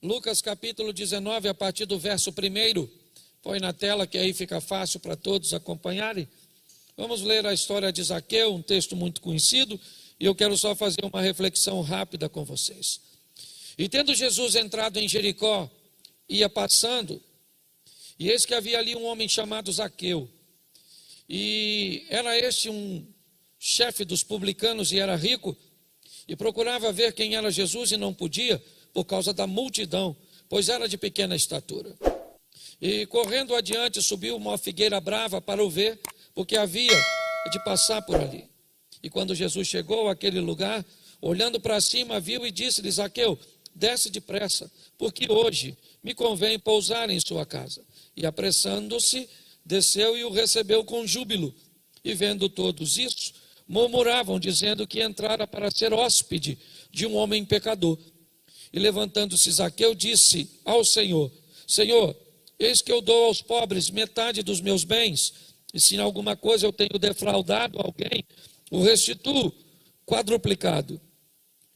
Lucas capítulo 19, a partir do verso 1, põe na tela que aí fica fácil para todos acompanharem. Vamos ler a história de Zaqueu, um texto muito conhecido, e eu quero só fazer uma reflexão rápida com vocês. E tendo Jesus entrado em Jericó, ia passando, e eis que havia ali um homem chamado Zaqueu, e era este um chefe dos publicanos e era rico, e procurava ver quem era Jesus e não podia, por causa da multidão, pois era de pequena estatura. E correndo adiante subiu uma figueira brava para o ver, porque havia de passar por ali. E quando Jesus chegou àquele lugar, olhando para cima, viu e disse-lhe: Zaqueu, desce depressa, porque hoje me convém pousar em sua casa. E apressando-se, desceu e o recebeu com júbilo. E vendo todos isso, murmuravam, dizendo que entrara para ser hóspede de um homem pecador. E levantando-se Zaqueu, disse ao Senhor: Senhor, eis que eu dou aos pobres metade dos meus bens, e se em alguma coisa eu tenho defraudado alguém, o restituo quadruplicado.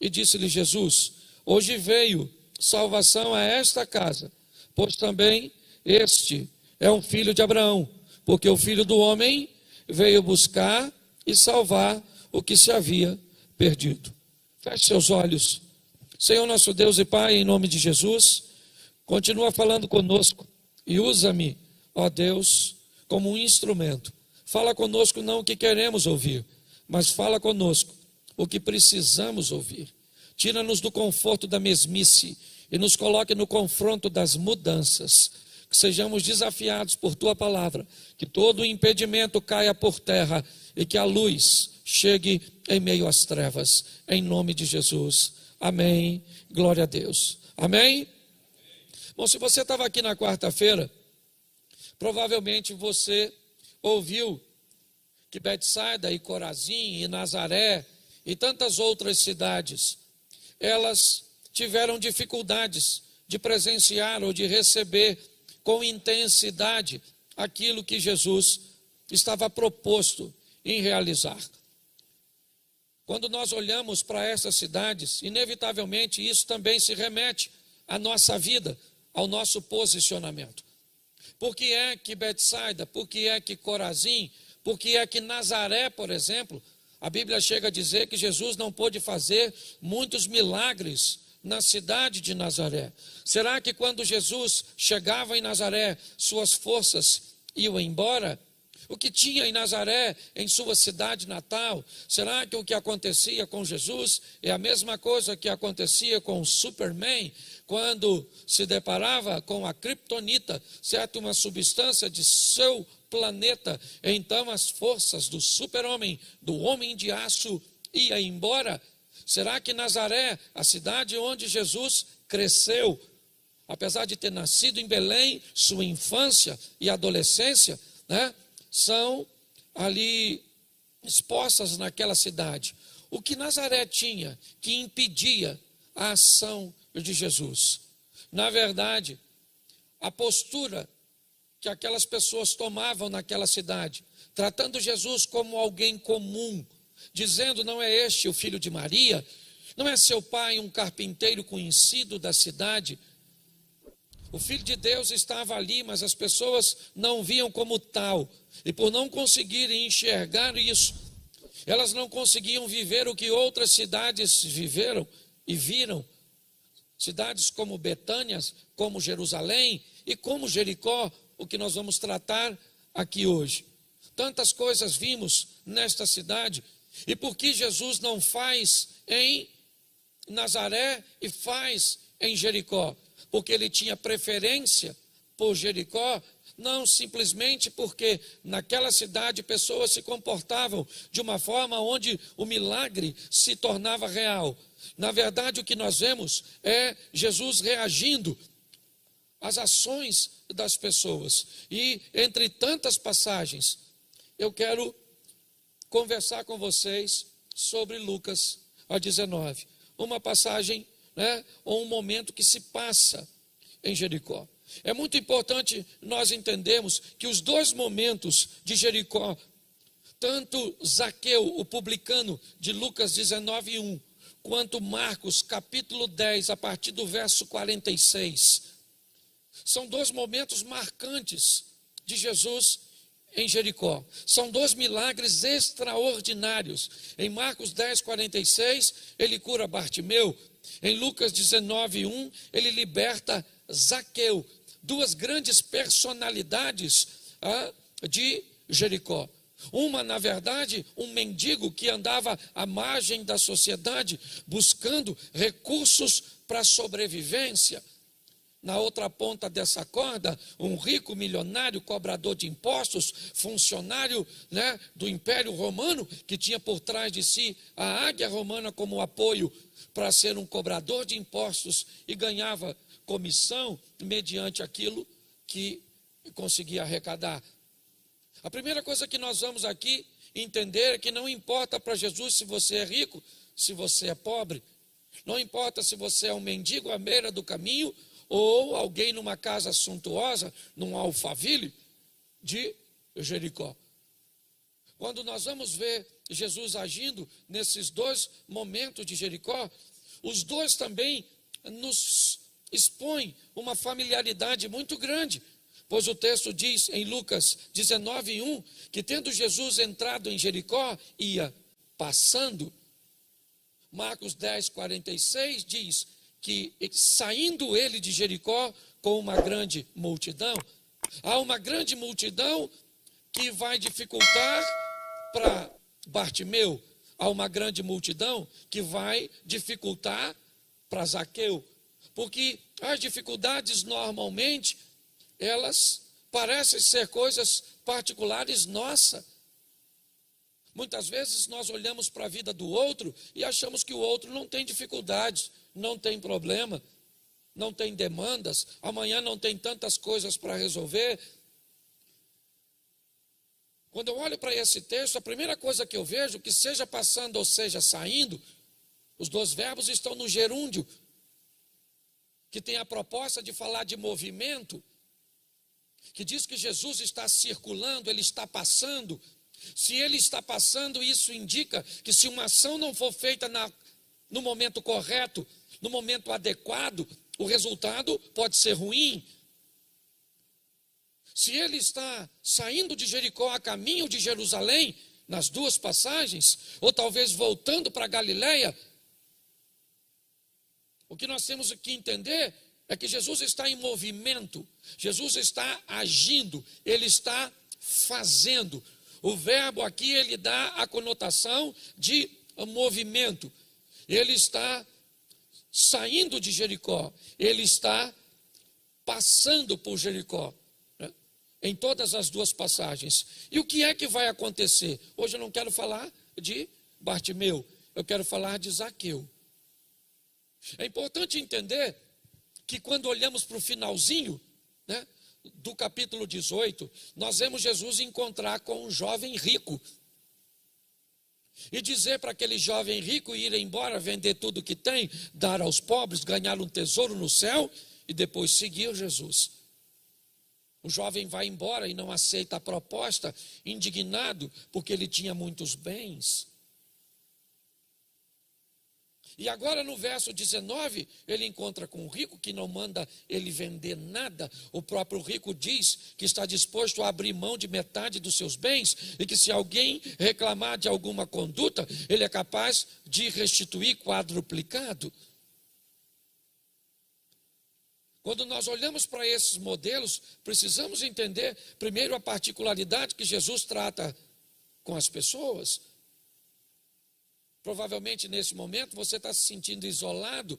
E disse-lhe Jesus: hoje veio salvação a esta casa, pois também este é um filho de Abraão, porque o Filho do Homem veio buscar e salvar o que se havia perdido. Feche seus olhos. Senhor nosso Deus e Pai, em nome de Jesus, continua falando conosco e usa-me, ó Deus, como um instrumento. Fala conosco não o que queremos ouvir, mas fala conosco o que precisamos ouvir. Tira-nos do conforto da mesmice e nos coloque no confronto das mudanças. Que sejamos desafiados por Tua palavra, que todo impedimento caia por terra e que a luz chegue em meio às trevas. Em nome de Jesus. Amém, glória a Deus. Amém? Bom, se você estava aqui na quarta-feira, provavelmente você ouviu que Betsaida e Corazim e Nazaré e tantas outras cidades, elas tiveram dificuldades de presenciar ou de receber com intensidade aquilo que Jesus estava proposto em realizar. Quando nós olhamos para essas cidades, inevitavelmente isso também se remete à nossa vida, ao nosso posicionamento. Por que é que Betsaida, por que é que Corazim, por que é que Nazaré, por exemplo, a Bíblia chega a dizer que Jesus não pôde fazer muitos milagres na cidade de Nazaré? Será que quando Jesus chegava em Nazaré, suas forças iam embora? O que tinha em Nazaré, em sua cidade natal? Será que o que acontecia com Jesus é a mesma coisa que acontecia com o Superman, quando se deparava com a kryptonita, certo? Uma substância de seu planeta, então as forças do super-homem, do homem de aço, iam embora? Será que Nazaré, a cidade onde Jesus cresceu, apesar de ter nascido em Belém, sua infância e adolescência, né, são ali expostas naquela cidade? O que Nazaré tinha que impedia a ação de Jesus? Na verdade, a postura que aquelas pessoas tomavam naquela cidade, tratando Jesus como alguém comum, dizendo: não é este o filho de Maria? Não é seu pai um carpinteiro conhecido da cidade? O Filho de Deus estava ali, mas as pessoas não viam como tal. E por não conseguirem enxergar isso, elas não conseguiam viver o que outras cidades viveram e viram. Cidades como Betânia, como Jerusalém e como Jericó, o que nós vamos tratar aqui hoje. Tantas coisas vimos nesta cidade. E por que Jesus não faz em Nazaré e faz em Jericó? Porque ele tinha preferência por Jericó, não simplesmente porque naquela cidade pessoas se comportavam de uma forma onde o milagre se tornava real. Na verdade, o que nós vemos é Jesus reagindo às ações das pessoas. E entre tantas passagens, eu quero conversar com vocês sobre Lucas 19. Uma passagem, ou um momento que se passa em Jericó. É muito importante nós entendermos que os dois momentos de Jericó, tanto Zaqueu, o publicano, de Lucas 19:1, quanto Marcos, capítulo 10, a partir do verso 46. São dois momentos marcantes de Jesus em Jericó. São dois milagres extraordinários. Em Marcos 10, 46, ele cura Bartimeu. Em Lucas 19, 1, ele liberta Zaqueu. Duas grandes personalidades de Jericó. Uma, na verdade, um mendigo que andava à margem da sociedade, buscando recursos para a sobrevivência. Na outra ponta dessa corda, um rico milionário, cobrador de impostos, funcionário, do Império Romano, que tinha por trás de si a águia romana como apoio para ser um cobrador de impostos e ganhava comissão mediante aquilo que conseguia arrecadar. A primeira coisa que nós vamos aqui entender é que não importa para Jesus se você é rico, se você é pobre. Não importa se você é um mendigo à beira do caminho ou alguém numa casa suntuosa, num alfaville de Jericó. Quando nós vamos ver Jesus agindo nesses dois momentos de Jericó, os dois também nos expõem uma familiaridade muito grande. Pois o texto diz em Lucas 19, 1, que tendo Jesus entrado em Jericó, ia passando. Marcos 10, 46 diz que saindo ele de Jericó com uma grande multidão, há uma grande multidão que vai dificultar para Bartimeu, há uma grande multidão que vai dificultar para Zaqueu, porque as dificuldades normalmente elas parecem ser coisas particulares nossas. Muitas vezes nós olhamos para a vida do outro e achamos que o outro não tem dificuldades, não tem problema, não tem demandas, amanhã não tem tantas coisas para resolver. Quando eu olho para esse texto, a primeira coisa que eu vejo, que seja passando ou seja saindo, os dois verbos estão no gerúndio, que tem a proposta de falar de movimento, que diz que Jesus está circulando, ele está passando. Se ele está passando, isso indica que se uma ação não for feita no momento correto, no momento adequado, o resultado pode ser ruim. Se ele está saindo de Jericó a caminho de Jerusalém, nas duas passagens, ou talvez voltando para Galileia, o que nós temos que entender é que Jesus está em movimento, Jesus está agindo, ele está fazendo. O verbo aqui, ele dá a conotação de movimento. Ele está saindo de Jericó, ele está passando por Jericó, em todas as duas passagens. E o que é que vai acontecer? Hoje eu não quero falar de Bartimeu, eu quero falar de Zaqueu. É importante entender que quando olhamos para o finalzinho, do capítulo 18, nós vemos Jesus encontrar com um jovem rico e dizer para aquele jovem rico ir embora, vender tudo que tem, dar aos pobres, ganhar um tesouro no céu e depois seguir Jesus. O jovem vai embora e não aceita a proposta, indignado porque ele tinha muitos bens. E agora no verso 19, ele encontra com um rico que não manda ele vender nada. O próprio rico diz que está disposto a abrir mão de metade dos seus bens e que se alguém reclamar de alguma conduta, ele é capaz de restituir quadruplicado. Quando nós olhamos para esses modelos, precisamos entender primeiro a particularidade que Jesus trata com as pessoas. Provavelmente nesse momento você está se sentindo isolado,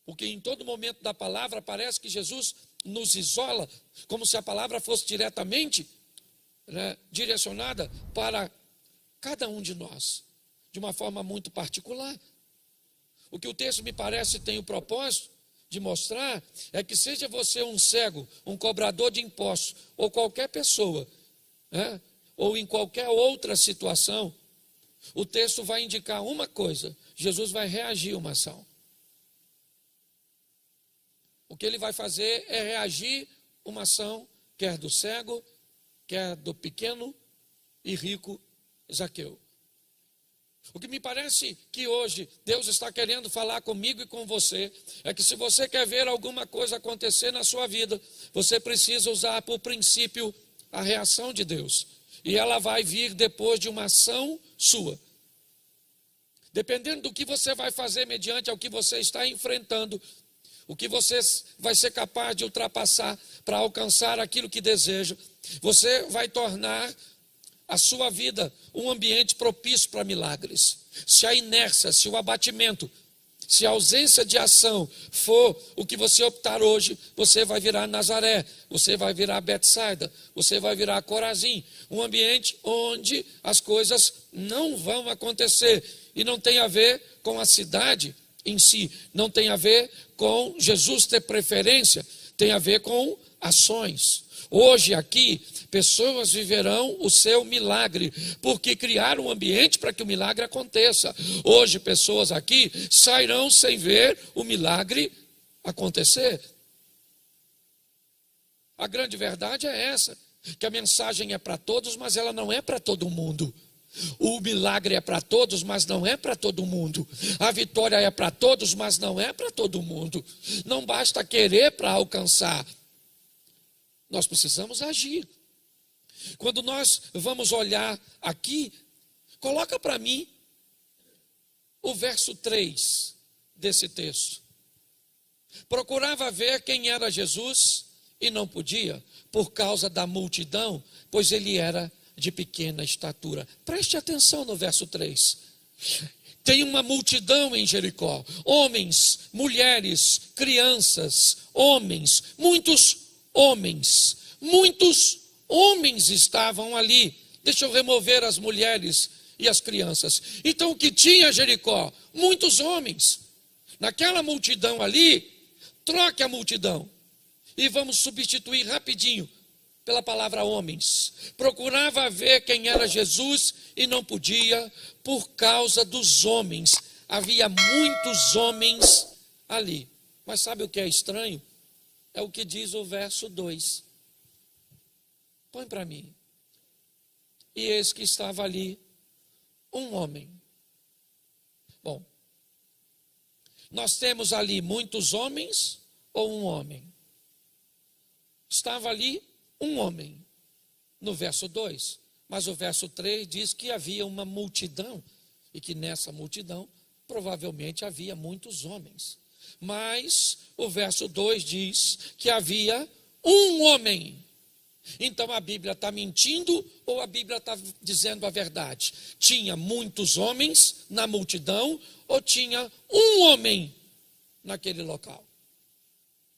porque em todo momento da palavra parece que Jesus nos isola, como se a palavra fosse diretamente direcionada para cada um de nós, de uma forma muito particular. O que o texto me parece tem o propósito de mostrar é que seja você um cego, um cobrador de impostos, ou qualquer pessoa, ou em qualquer outra situação, o texto vai indicar uma coisa: Jesus vai reagir a uma ação. O que ele vai fazer é reagir a uma ação, quer do cego, quer do pequeno e rico Zaqueu. O que me parece que hoje Deus está querendo falar comigo e com você é que se você quer ver alguma coisa acontecer na sua vida, você precisa usar por princípio a reação de Deus. E ela vai vir depois de uma ação sua. Dependendo do que você vai fazer mediante ao que você está enfrentando, o que você vai ser capaz de ultrapassar para alcançar aquilo que deseja, você vai tornar a sua vida um ambiente propício para milagres. Se a inércia, se o abatimento, se a ausência de ação for o que você optar hoje, você vai virar Nazaré, você vai virar Betsaida, você vai virar Corazim, um ambiente onde as coisas não vão acontecer. E não tem a ver com a cidade em si, não tem a ver com Jesus ter preferência, tem a ver com ações. Hoje aqui, pessoas viverão o seu milagre, porque criaram um ambiente para que o milagre aconteça. Hoje, pessoas aqui sairão sem ver o milagre acontecer. A grande verdade é essa, que a mensagem é para todos, mas ela não é para todo mundo. O milagre é para todos, mas não é para todo mundo. A vitória é para todos, mas não é para todo mundo. Não basta querer para alcançar. Nós precisamos agir. Quando nós vamos olhar aqui, coloca para mim o verso 3 desse texto. Procurava ver quem era Jesus e não podia, por causa da multidão, pois ele era de pequena estatura. Preste atenção no verso 3. Tem uma multidão em Jericó, homens, mulheres, crianças, homens, muitos homens estavam ali. Deixa eu remover as mulheres e as crianças. Então o que tinha Jericó? Muitos homens. Naquela multidão ali, troque a multidão e vamos substituir rapidinho pela palavra homens. Procurava ver quem era Jesus e não podia por causa dos homens. Havia muitos homens ali. Mas sabe o que é estranho? É o que diz o verso 2. Põe para mim. E eis que estava ali um homem. Bom, nós temos ali muitos homens ou um homem? Estava ali um homem, no verso 2, mas o verso 3 diz que havia uma multidão, e que nessa multidão provavelmente havia muitos homens. Mas o verso 2 diz que havia um homem. Então a Bíblia está mentindo ou a Bíblia está dizendo a verdade? Tinha muitos homens na multidão ou tinha um homem naquele local?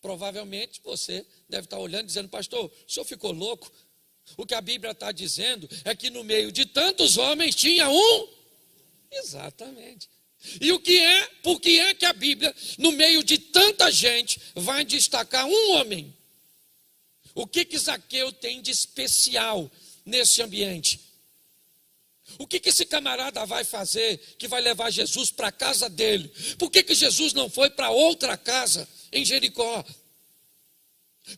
Provavelmente você deve estar olhando e dizendo: pastor, o senhor ficou louco? O que a Bíblia está dizendo é que no meio de tantos homens tinha um. Exatamente. E por que é que a Bíblia, no meio de tanta gente, vai destacar um homem? O que Zaqueu tem de especial nesse ambiente? O que esse camarada vai fazer que vai levar Jesus para a casa dele? Por que Jesus não foi para outra casa em Jericó?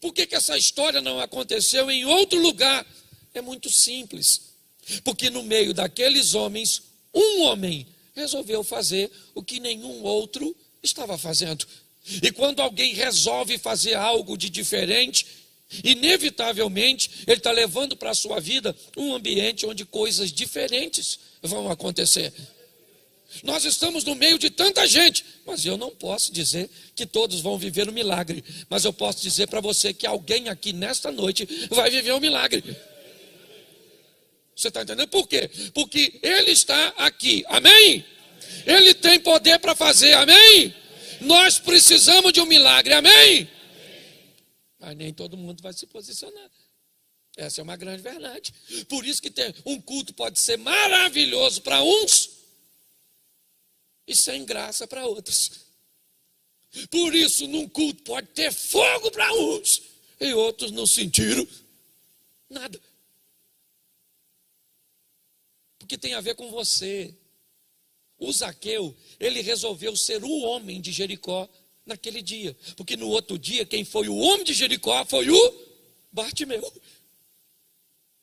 Por que essa história não aconteceu em outro lugar? É muito simples. Porque no meio daqueles homens, um homem resolveu fazer o que nenhum outro estava fazendo. E quando alguém resolve fazer algo de diferente, inevitavelmente ele está levando para a sua vida um ambiente onde coisas diferentes vão acontecer. Nós estamos no meio de tanta gente, mas eu não posso dizer que todos vão viver um milagre, mas eu posso dizer para você que alguém aqui nesta noite vai viver um milagre. Você está entendendo por quê? Porque ele está aqui, amém? Ele tem poder para fazer, amém? Nós precisamos de um milagre, amém? Mas nem todo mundo vai se posicionar. Essa é uma grande verdade. Por isso que um culto pode ser maravilhoso para uns e sem graça para outros. Por isso, num culto pode ter fogo para uns e outros não sentiram nada. Porque tem a ver com você. O Zaqueu, ele resolveu ser o homem de Jericó naquele dia. Porque no outro dia, quem foi o homem de Jericó foi o Bartimeu.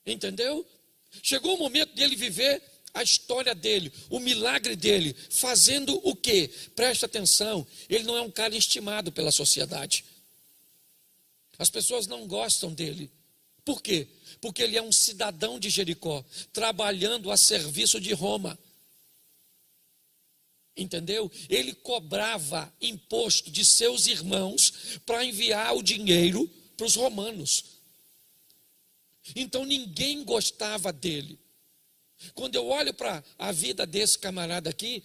Entendeu? Chegou o momento dele viver a história dele, o milagre dele, fazendo o quê? Presta atenção, ele não é um cara estimado pela sociedade. As pessoas não gostam dele. Por quê? Porque ele é um cidadão de Jericó, trabalhando a serviço de Roma. Entendeu? Ele cobrava imposto de seus irmãos para enviar o dinheiro para os romanos. Então ninguém gostava dele. Quando eu olho para a vida desse camarada aqui,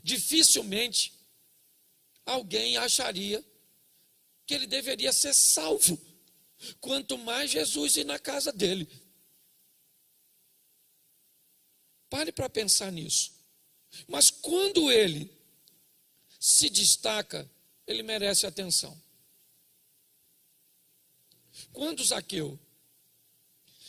dificilmente alguém acharia que ele deveria ser salvo, quanto mais Jesus ir na casa dele. Pare para pensar nisso. Mas quando ele se destaca, ele merece atenção. Quando Zaqueu,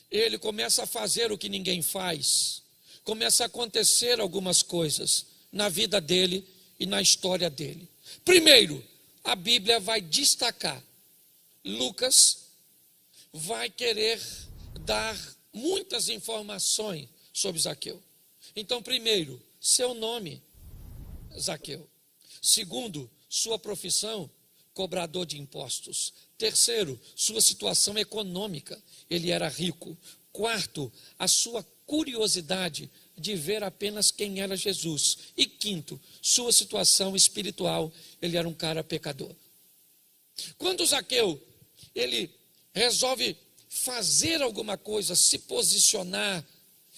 ele começa a fazer o que ninguém faz, começa a acontecer algumas coisas na vida dele e na história dele. Primeiro, a Bíblia vai destacar, Lucas vai querer dar muitas informações sobre Zaqueu. Então, primeiro, seu nome, Zaqueu. Segundo, sua profissão, cobrador de impostos. Terceiro, sua situação econômica, ele era rico. Quarto, a sua curiosidade de ver apenas quem era Jesus. E quinto, sua situação espiritual, ele era um cara pecador. Quando Zaqueu, ele resolve fazer alguma coisa, se posicionar,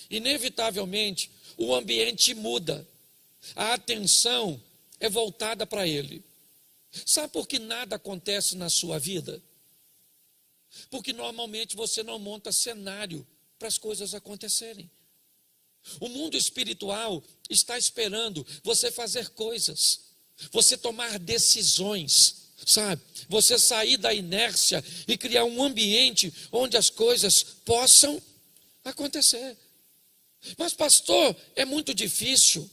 inevitavelmente o ambiente muda, a atenção é voltada para ele. Sabe por que nada acontece na sua vida? Porque normalmente você não monta cenário para as coisas acontecerem. O mundo espiritual está esperando você fazer coisas, você tomar decisões, sabe? Você sair da inércia e criar um ambiente onde as coisas possam acontecer. Mas pastor, é muito difícil.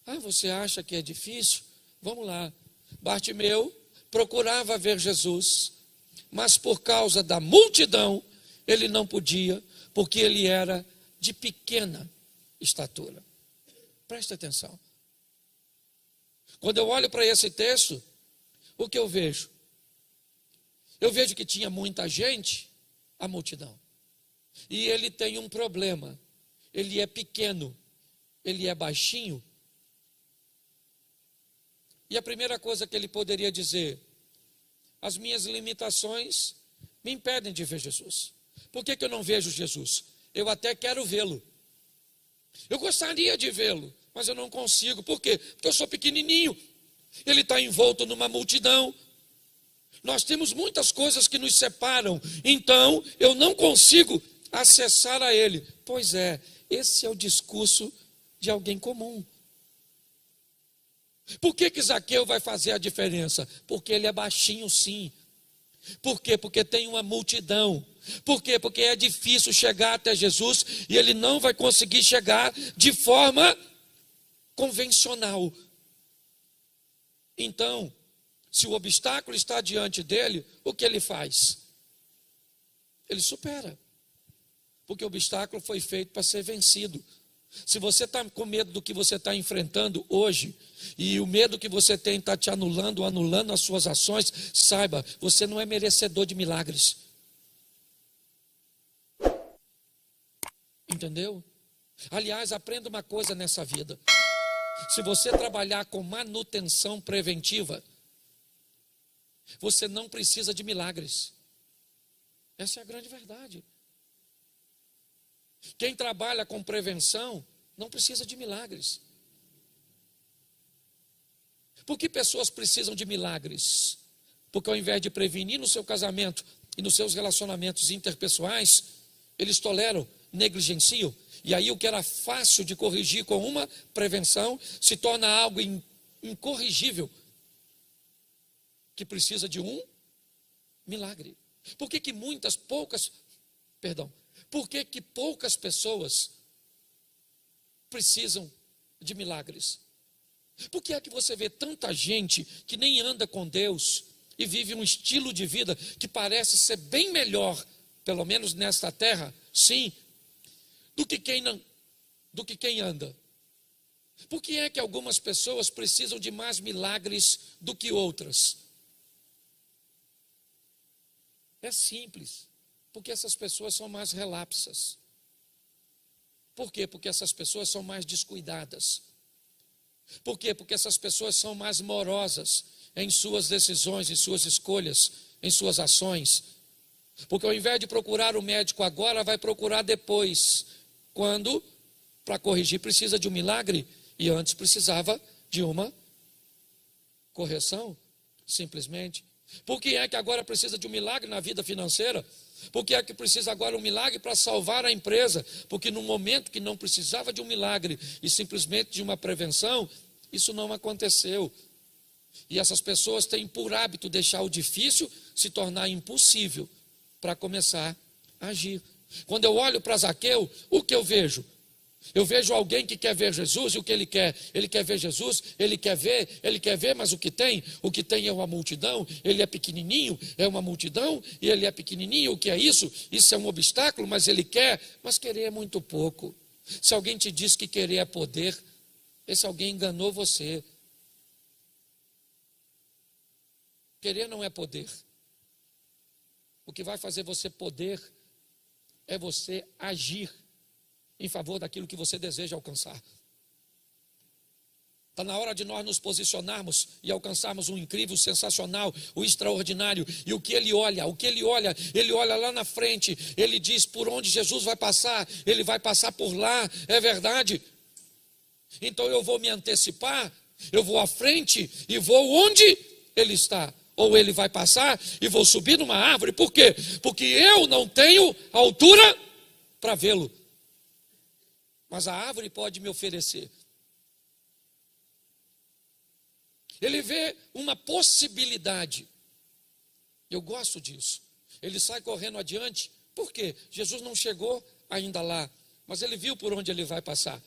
Ah, você acha que é difícil? Vamos lá. Bartimeu procurava ver Jesus, mas por causa da multidão, ele não podia, porque ele era de pequena estatura. Presta atenção. Quando eu olho para esse texto, o que eu vejo? Eu vejo que tinha muita gente, a multidão. E ele tem um problema. Ele é pequeno, ele é baixinho. E a primeira coisa que ele poderia dizer: as minhas limitações me impedem de ver Jesus. Por que eu não vejo Jesus? Eu até quero vê-lo. Eu gostaria de vê-lo, mas eu não consigo. Por quê? Porque eu sou pequenininho. Ele está envolto numa multidão. Nós temos muitas coisas que nos separam. Então, eu não consigo acessar a ele. Pois é, esse é o discurso de alguém comum. Por que Zaqueu vai fazer a diferença? Porque ele é baixinho, sim. Por quê? Porque tem uma multidão. Por quê? Porque é difícil chegar até Jesus e ele não vai conseguir chegar de forma convencional. Então, se o obstáculo está diante dele, o que ele faz? Ele supera. Porque o obstáculo foi feito para ser vencido. Se você está com medo do que você está enfrentando hoje, e o medo que você tem está te anulando as suas ações, saiba, você não é merecedor de milagres. Entendeu? Aliás, aprenda uma coisa nessa vida. Se você trabalhar com manutenção preventiva, você não precisa de milagres. Essa é a grande verdade. Quem trabalha com prevenção não precisa de milagres. Por que pessoas precisam de milagres? Porque ao invés de prevenir no seu casamento e nos seus relacionamentos interpessoais, eles toleram, negligenciam. E aí o que era fácil de corrigir com uma prevenção se torna algo incorrigível, que precisa de um milagre. Por que poucas pessoas precisam de milagres? Por que é que você vê tanta gente que nem anda com Deus e vive um estilo de vida que parece ser bem melhor, pelo menos nesta terra, sim, do que quem do que quem anda? Por que é que algumas pessoas precisam de mais milagres do que outras? É simples, porque essas pessoas são mais relapsas. Por quê? Porque essas pessoas são mais descuidadas. Por quê? Porque essas pessoas são mais morosas em suas decisões, em suas escolhas, em suas ações. Porque ao invés de procurar o médico agora, vai procurar depois, quando, para corrigir, precisa de um milagre, e antes precisava de uma correção, simplesmente. Por que é que agora precisa de um milagre na vida financeira? Por que é que precisa agora um milagre para salvar a empresa? Porque no momento que não precisava de um milagre e simplesmente de uma prevenção, isso não aconteceu. E essas pessoas têm por hábito deixar o difícil se tornar impossível para começar a agir. Quando eu olho para Zaqueu, o que eu vejo? Eu vejo alguém que quer ver Jesus, e o que ele quer? Ele quer ver Jesus, ele quer ver, mas o que tem é uma multidão, ele é pequenininho, é uma multidão, e ele é pequenininho, o que é isso? Isso é um obstáculo, mas ele quer, mas querer é muito pouco. Se alguém te diz que querer é poder, esse alguém enganou você. Querer não é poder. O que vai fazer você poder é você agir em favor daquilo que você deseja alcançar. Está na hora de nós nos posicionarmos e alcançarmos o incrível, o sensacional, o extraordinário. E o que ele olha? Ele olha lá na frente, ele diz por onde Jesus vai passar, ele vai passar por lá, é verdade. Então eu vou me antecipar, eu vou à frente e vou onde ele está. Ou ele vai passar e vou subir numa árvore, por quê? Porque eu não tenho altura para vê-lo. Mas a árvore pode me oferecer. Ele vê uma possibilidade. Eu gosto disso. Ele sai correndo adiante. Por quê? Jesus não chegou ainda lá, mas ele viu por onde ele vai passar.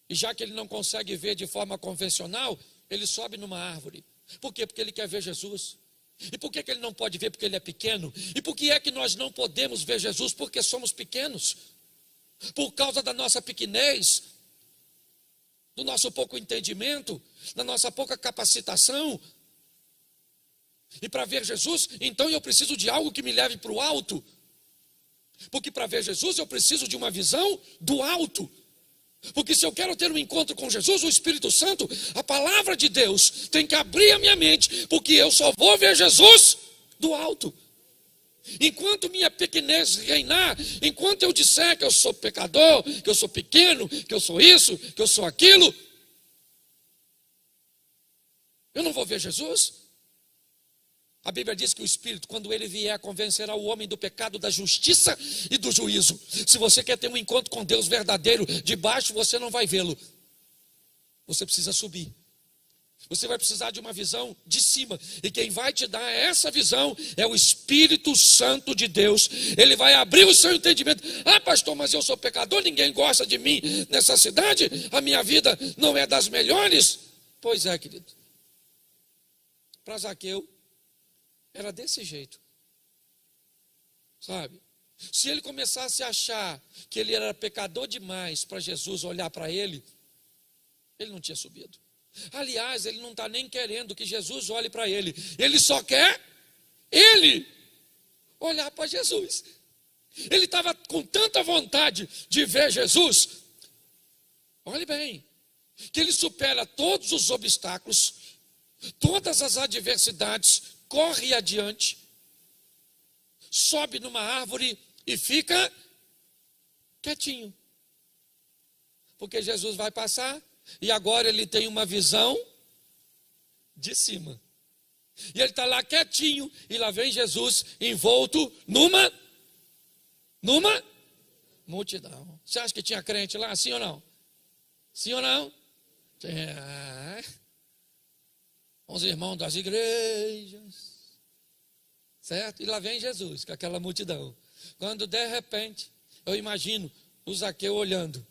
E já que ele não consegue ver de forma convencional, ele sobe numa árvore. Por quê? Porque ele quer ver Jesus. E por que ele não pode ver? Porque ele é pequeno. E por que é que nós não podemos ver Jesus? Porque somos pequenos. Por causa da nossa pequenez, do nosso pouco entendimento, da nossa pouca capacitação. E para ver Jesus, então eu preciso de algo que me leve para o alto. Porque para ver Jesus eu preciso de uma visão do alto. Porque se eu quero ter um encontro com Jesus, o Espírito Santo, a palavra de Deus tem que abrir a minha mente, porque eu só vou ver Jesus do alto. Enquanto minha pequenez reinar, enquanto eu disser que eu sou pecador, que eu sou pequeno, que eu sou isso, que eu sou aquilo, eu não vou ver Jesus. A Bíblia diz que o Espírito, quando ele vier, convencerá o homem do pecado, da justiça e do juízo. Se você quer ter um encontro com Deus verdadeiro, de baixo você não vai vê-lo. Você precisa subir. Você vai precisar de uma visão de cima. E quem vai te dar essa visão é o Espírito Santo de Deus. Ele vai abrir o seu entendimento. Ah, pastor, mas eu sou pecador, ninguém gosta de mim nessa cidade. A minha vida não é das melhores. Pois é, querido. Para Zaqueu, era desse jeito. Sabe? Se ele começasse a achar que ele era pecador demais para Jesus olhar para ele, ele não tinha subido. Aliás, ele não está nem querendo que Jesus olhe para ele. Ele só quer ele olhar para Jesus. Ele estava com tanta vontade de ver Jesus. Olhe bem, que ele supera todos os obstáculos, todas as adversidades, corre adiante, sobe numa árvore e fica quietinho. Porque Jesus vai passar. E agora ele tem uma visão de cima. E ele está lá quietinho. E lá vem Jesus envolto numa multidão. Você acha que tinha crente lá? Sim ou não? Sim ou não? Os irmãos das igrejas. Certo? E lá vem Jesus com aquela multidão. Quando de repente, eu imagino o Zaqueu olhando.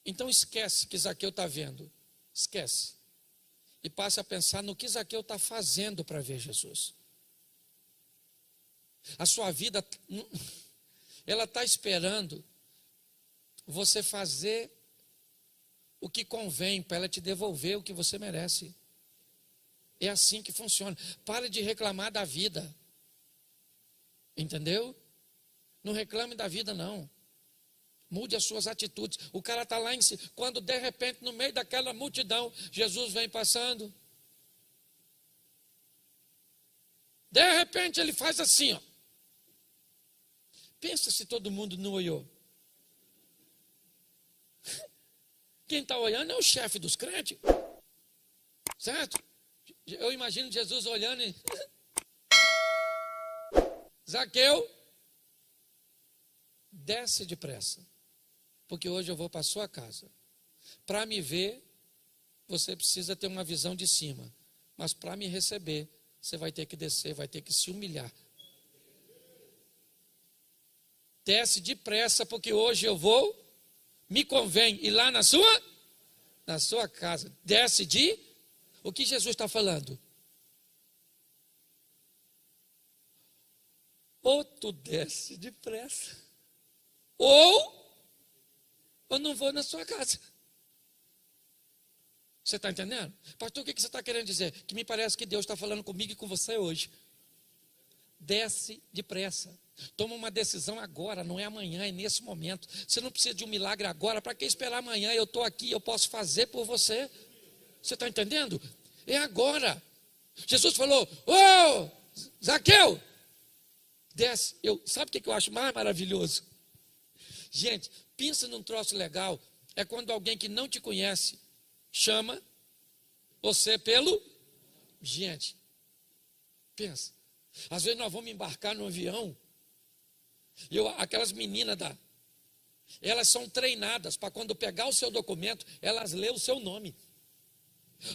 Então esquece que Zaqueu está vendo, esquece, e passe a pensar no que Zaqueu está fazendo para ver Jesus. A sua vida, ela está esperando você fazer o que convém para ela te devolver o que você merece. É assim que funciona. Pare de reclamar da vida. Entendeu? Não reclame da vida, não. Mude as suas atitudes. O cara está lá em si. Quando de repente, no meio daquela multidão, Jesus vem passando. De repente ele faz assim, ó. Pensa se todo mundo não olhou. Quem está olhando é o chefe dos crentes. Certo? Eu imagino Jesus olhando e... Zaqueu, desce depressa, porque hoje eu vou para a sua casa. Para me ver, você precisa ter uma visão de cima. Mas para me receber, você vai ter que descer, vai ter que se humilhar. Desce depressa, porque hoje eu vou, me convém ir lá na sua casa. Desce de... O que Jesus está falando? Ou tu desce depressa, ou eu não vou na sua casa. Você está entendendo? Pastor, o que você está querendo dizer? Que me parece que Deus está falando comigo e com você hoje. Desce depressa. Toma uma decisão agora, não é amanhã, é nesse momento. Você não precisa de um milagre agora. Para que esperar amanhã? Eu estou aqui, eu posso fazer por você. Você está entendendo? É agora. Jesus falou, ô, Zaqueu, desce. Sabe o que eu acho mais maravilhoso? Gente, pensa num troço legal. É quando alguém que não te conhece chama você pelo... Gente, pensa. Às vezes nós vamos embarcar no avião. Aquelas meninas elas são treinadas para quando pegar o seu documento, elas lêem o seu nome.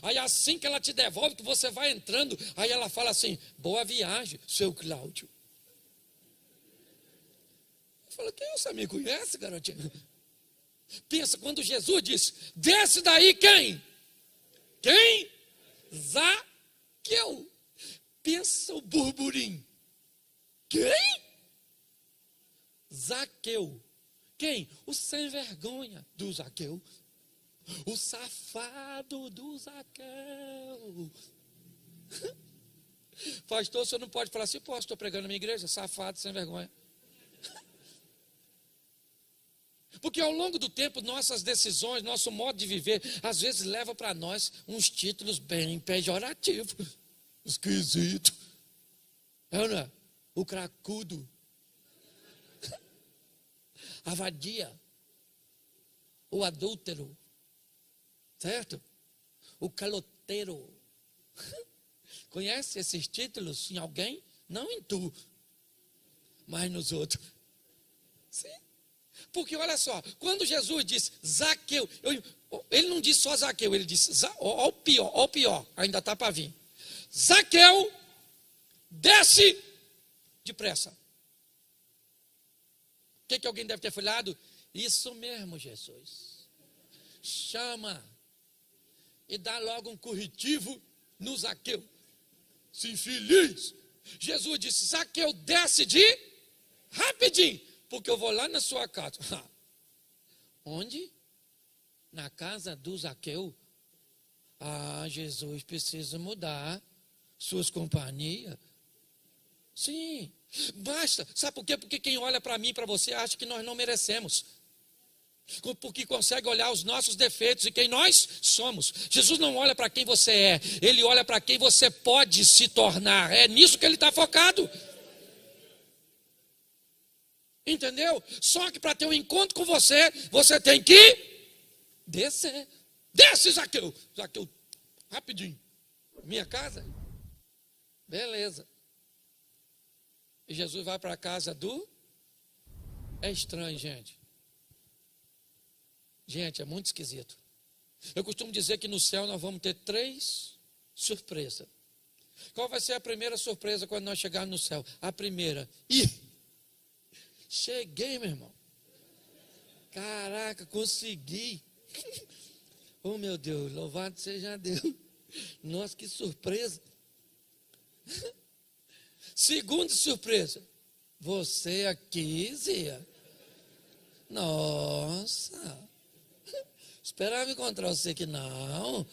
Aí assim que ela te devolve, que você vai entrando, aí ela fala assim, boa viagem, seu Cláudio. Eu falo, quem você me conhece, garotinha? Pensa, quando Jesus disse, desce daí quem? Quem? Zaqueu. Pensa o burburinho. Quem? Zaqueu. Quem? O sem vergonha do Zaqueu. O safado do Zaqueu. Pastor, você não pode falar assim, pô, estou pregando na minha igreja, safado, sem vergonha. Porque ao longo do tempo, nossas decisões, nosso modo de viver, às vezes leva para nós uns títulos bem pejorativos. Esquisito. Ana, o cracudo. A vadia. O adúltero. Certo? O caloteiro. Conhece esses títulos em alguém? Não em tu, mas nos outros. Sim. Porque olha só, quando Jesus disse Zaqueu, ele não disse só Zaqueu, ele disse, ó o pior, ainda está para vir. Zaqueu, desce depressa. O que alguém deve ter falado? Isso mesmo, Jesus. Chama e dá logo um corretivo no Zaqueu. Se infeliz. Jesus disse, Zaqueu, desce rapidinho, porque eu vou lá na sua casa. Onde? Na casa do Zaqueu. Ah, Jesus precisa mudar suas companhias. Sim, basta. Sabe por quê? Porque quem olha para mim e para você acha que nós não merecemos. Porque consegue olhar os nossos defeitos e quem nós somos. Jesus não olha para quem você é, ele olha para quem você pode se tornar. É nisso que ele está focado. Entendeu? Só que para ter um encontro com você, você tem que descer. Desce, Zaqueu. Zaqueu, rapidinho. Minha casa? Beleza. E Jesus vai para a casa do... É estranho, gente. Gente, é muito esquisito. Eu costumo dizer que no céu nós vamos ter 3 surpresas. Qual vai ser a primeira surpresa quando nós chegarmos no céu? A primeira. Cheguei, meu irmão. Caraca, consegui. Oh, meu Deus, louvado seja Deus. Nossa, que surpresa. Segunda surpresa. Você aqui, Zia? Nossa. Esperava encontrar você aqui, não.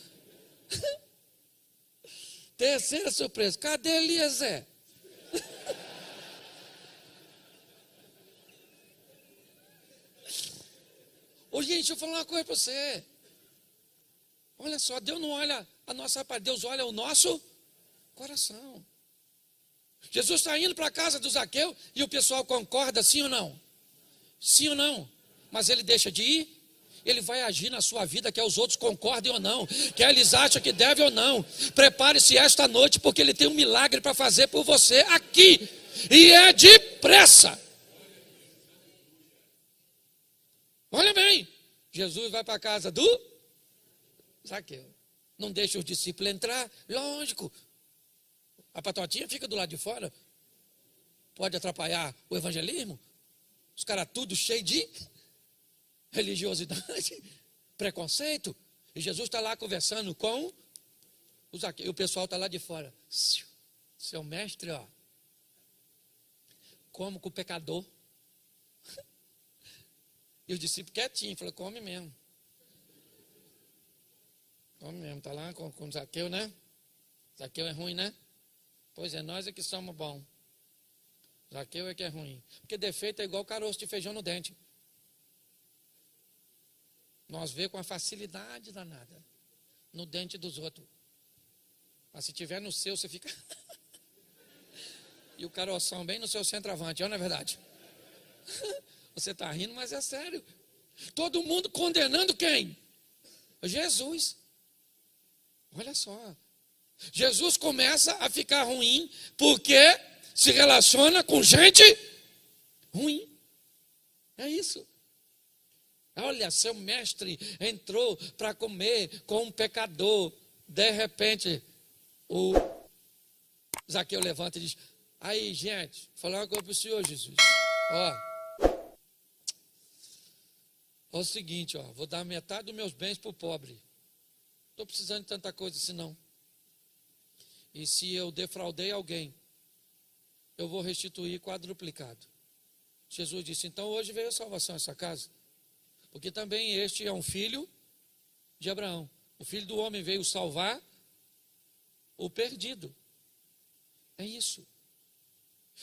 Terceira surpresa. Cadê Eliezer? Ô, gente, deixa eu falar uma coisa para você. Olha só, Deus não olha a nossa aparência, Deus olha o nosso coração. Jesus está indo para a casa do Zaqueu e o pessoal concorda, sim ou não? Sim ou não? Mas ele deixa de ir? Ele vai agir na sua vida, quer os outros concordem ou não, quer eles acham que deve ou não. Prepare-se esta noite, porque ele tem um milagre para fazer por você aqui, e é depressa. Olha bem, Jesus vai para a casa do Zaqueu. Não deixa os discípulos entrar, lógico. A patotinha fica do lado de fora. Pode atrapalhar o evangelismo. Os caras tudo cheio de religiosidade, preconceito. E Jesus está lá conversando com o Zaqueu. E o pessoal está lá de fora. Seu mestre, ó, como com o pecador. E os discípulos quietinhos, falou, come mesmo. Come mesmo, está lá com o Zaqueu, né? Zaqueu é ruim, né? Pois é, nós é que somos bons. Zaqueu é que é ruim. Porque defeito é igual caroço de feijão no dente. Nós vê com a facilidade danada no dente dos outros. Mas se tiver no seu, você fica... E o caroção bem no seu centroavante, não é verdade? Você está rindo, mas é sério. Todo mundo condenando quem? Jesus. Olha só. Jesus começa a ficar ruim porque se relaciona com gente ruim. É isso. Olha, seu mestre entrou para comer com um pecador. De repente, o Zaqueu levanta e diz, aí, gente, vou falar uma coisa para o senhor, Jesus. Ó, o seguinte, ó, vou dar metade dos meus bens para o pobre. Estou precisando de tanta coisa assim, não. E se eu defraudei alguém, eu vou restituir quadruplicado. Jesus disse, então hoje veio a salvação a essa casa. Porque também este é um filho de Abraão. O filho do homem veio salvar o perdido. É isso.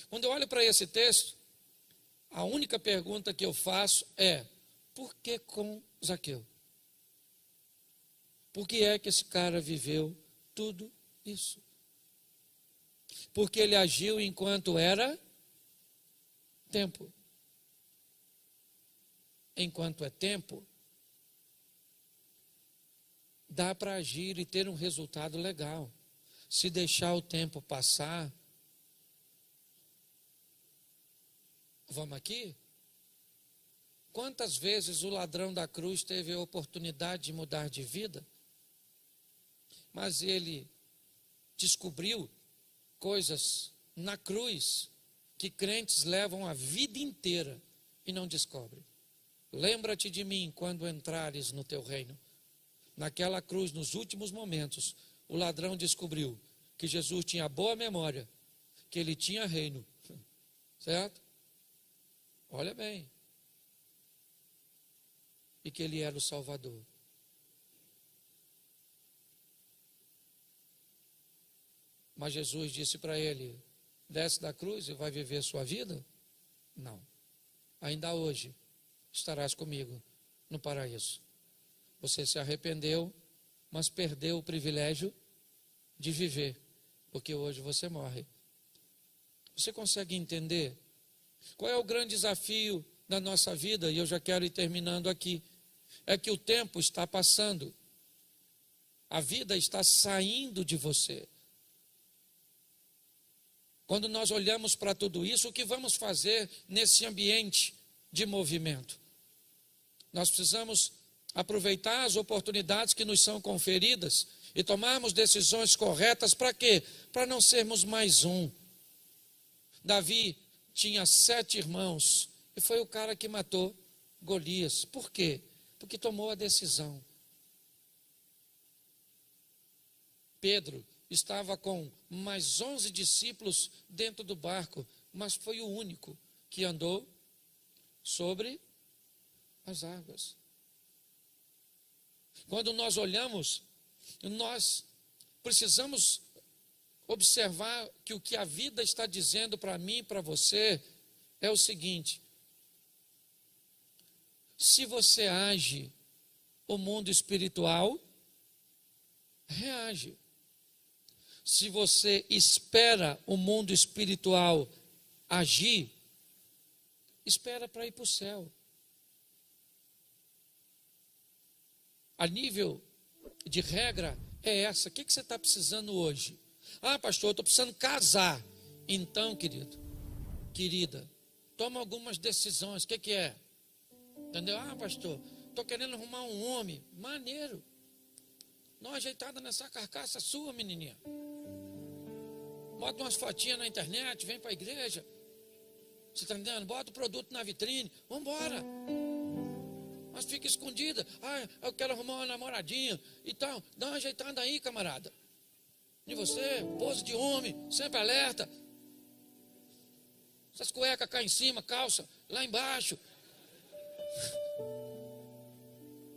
Quando eu olho para esse texto, a única pergunta que eu faço é, por que com Zaqueu? Por que é que esse cara viveu tudo isso? Porque ele agiu enquanto era tempo. Enquanto é tempo, dá para agir e ter um resultado legal. Se deixar o tempo passar, vamos aqui? Quantas vezes o ladrão da cruz teve a oportunidade de mudar de vida, mas ele descobriu coisas na cruz que crentes levam a vida inteira e não descobrem. Lembra-te de mim quando entrares no teu reino. Naquela cruz, nos últimos momentos, o ladrão descobriu que Jesus tinha boa memória, que ele tinha reino. Certo? Olha bem. E que ele era o Salvador. Mas Jesus disse para ele, desce da cruz e vai viver sua vida? Não. Ainda hoje estarás comigo no paraíso. Você se arrependeu, mas perdeu o privilégio de viver, porque hoje você morre. Você consegue entender qual é o grande desafio da nossa vida? E eu já quero ir terminando aqui. É que o tempo está passando. A vida está saindo de você. Quando nós olhamos para tudo isso, o que vamos fazer nesse ambiente de movimento? Nós precisamos aproveitar as oportunidades que nos são conferidas e tomarmos decisões corretas para quê? Para não sermos mais um. Davi tinha 7 irmãos e foi o cara que matou Golias. Por quê? Porque tomou a decisão. Pedro estava com mais 11 discípulos dentro do barco mas foi o único que andou sobre as águas. Quando nós olhamos, nós precisamos observar que o que a vida está dizendo para mim e para você é o seguinte: se você age, o mundo espiritual reage. Se você espera o mundo espiritual agir, espera para ir para o céu. A nível de regra é essa. O que você está precisando hoje? Ah, pastor, eu estou precisando casar. Então, querido, querida, toma algumas decisões. O que é? Entendeu? Ah, pastor, estou querendo arrumar um homem. Maneiro. Não ajeitada nessa carcaça sua, menininha. Bota umas fotinhas na internet, vem para a igreja. Você está entendendo? Bota o produto na vitrine. Vamos embora. Mas fica escondida. Ah, eu quero arrumar uma namoradinha. Então, dá uma ajeitada aí, camarada. E você, pose de homem, sempre alerta. Essas cuecas cá em cima, calça lá embaixo.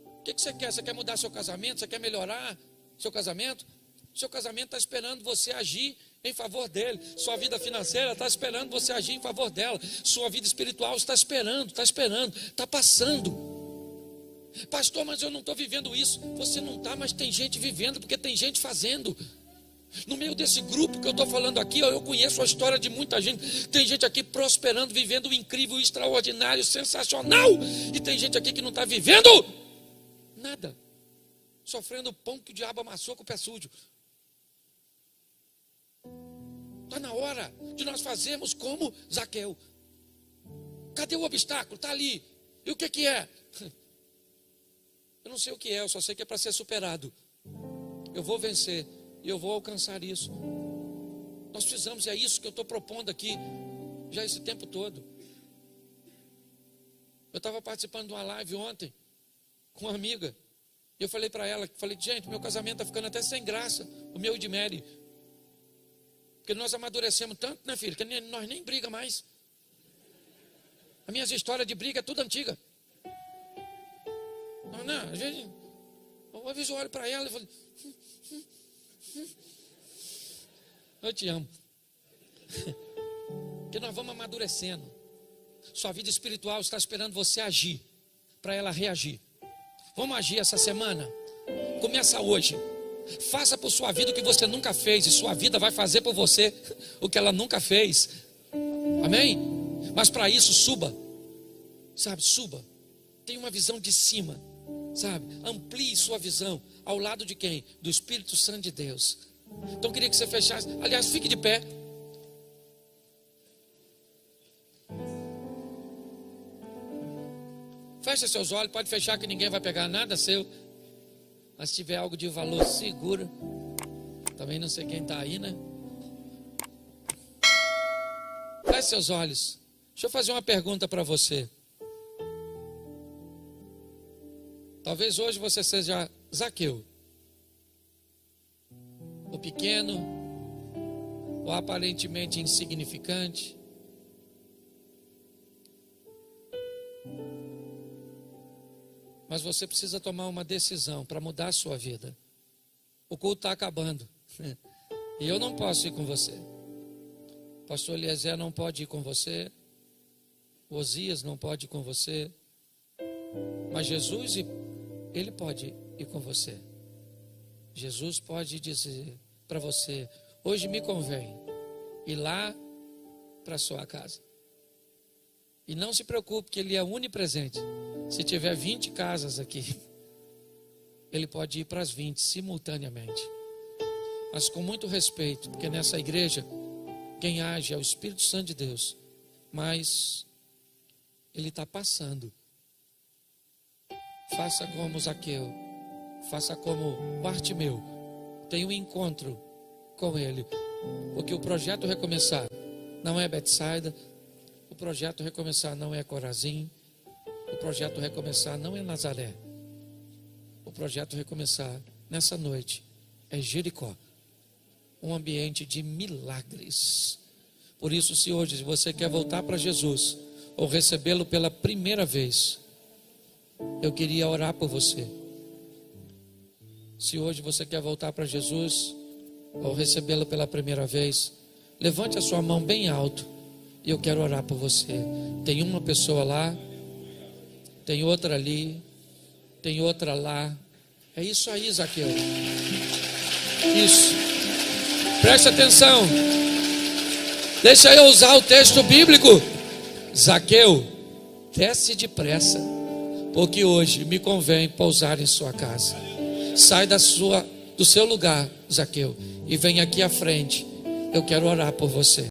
O que você quer? Você quer mudar seu casamento? Você quer melhorar seu casamento? Seu casamento está esperando você agir em favor dele. Sua vida financeira está esperando você agir em favor dela. Sua vida espiritual está esperando, está passando. Pastor, mas eu não estou vivendo isso. Você não está, mas tem gente vivendo, porque tem gente fazendo. No meio desse grupo que eu estou falando aqui, eu conheço a história de muita gente. Tem gente aqui prosperando, vivendo o incrível, extraordinário, sensacional. E tem gente aqui que não está vivendo nada, sofrendo o pão que o diabo amassou com o pé sujo. Está na hora de nós fazermos como Zaqueu. Cadê o obstáculo? Está ali. E o que é? Eu não sei o que é, eu só sei que é para ser superado. Eu vou vencer e eu vou alcançar isso. Nós precisamos, é isso que eu estou propondo aqui, já esse tempo todo. Eu estava participando de uma live ontem com uma amiga. E eu falei para ela, gente, meu casamento está ficando até sem graça, o meu e de Mary. Porque nós amadurecemos tanto, né, filho, que nós nem briga mais. As minhas histórias de briga é tudo antiga. Não, às vezes eu olho para ela e falo, eu te amo. Porque nós vamos amadurecendo. Sua vida espiritual está esperando você agir, para ela reagir. Vamos agir essa semana? Começa hoje. Faça por sua vida o que você nunca fez, e sua vida vai fazer por você o que ela nunca fez. Amém? Mas para isso, suba. Sabe, suba. Tenha uma visão de cima. Sabe, amplie sua visão. Ao lado de quem? Do Espírito Santo de Deus. Então eu queria que você fechasse. Aliás, fique de pé. Feche seus olhos, pode fechar que ninguém vai pegar nada seu. Mas se tiver algo de valor, segura. Também não sei quem está aí, né? Feche seus olhos. Deixa eu fazer uma pergunta para você. Talvez hoje você seja Zaqueu. O pequeno, o aparentemente insignificante. Mas você precisa tomar uma decisão para mudar a sua vida. O culto está acabando. E eu não posso ir com você. O pastor Eliezer não pode ir com você. O Osias não pode ir com você. Mas Jesus, ele pode ir com você. Jesus pode dizer para você: hoje me convém ir lá para a sua casa. E não se preocupe, que ele é onipresente. Se tiver 20 casas aqui, ele pode ir para as 20 simultaneamente. Mas com muito respeito, porque nessa igreja, quem age é o Espírito Santo de Deus. Mas ele está passando. Faça como Zaqueu, faça como Bartimeu. Tenha um encontro com ele. Porque o projeto Recomeçar não é Betsaida. O projeto Recomeçar não é Corazim. O projeto Recomeçar não é Nazaré. O projeto Recomeçar nessa noite é Jericó. Um ambiente de milagres. Por isso, se hoje você quer voltar para Jesus, ou recebê-lo pela primeira vez, eu queria orar por você. Se hoje você quer voltar para Jesus, ou recebê-lo pela primeira vez, levante a sua mão bem alto, e eu quero orar por você. Tem uma pessoa lá, tem outra ali, tem outra lá. É isso aí, Zaqueu. Isso. Preste atenção. Deixa eu usar o texto bíblico. Zaqueu, desce depressa, porque hoje me convém pousar em sua casa. Sai do seu lugar, Zaqueu, e vem aqui à frente. Eu quero orar por você.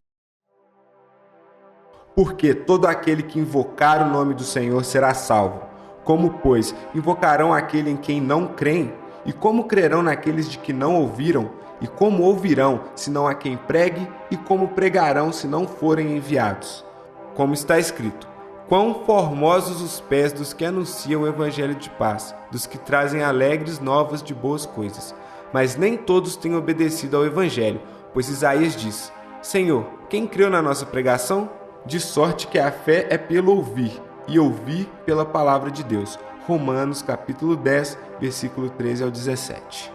Porque todo aquele que invocar o nome do Senhor será salvo. Como, pois, invocarão aquele em quem não creem? E como crerão naqueles de que não ouviram? E como ouvirão, se não há quem pregue? E como pregarão, se não forem enviados? Como está escrito: quão formosos os pés dos que anunciam o evangelho de paz, dos que trazem alegres novas de boas coisas. Mas nem todos têm obedecido ao evangelho, pois Isaías diz: Senhor, quem creu na nossa pregação? De sorte que a fé é pelo ouvir, e ouvir pela palavra de Deus. Romanos capítulo 10, versículo 13 ao 17.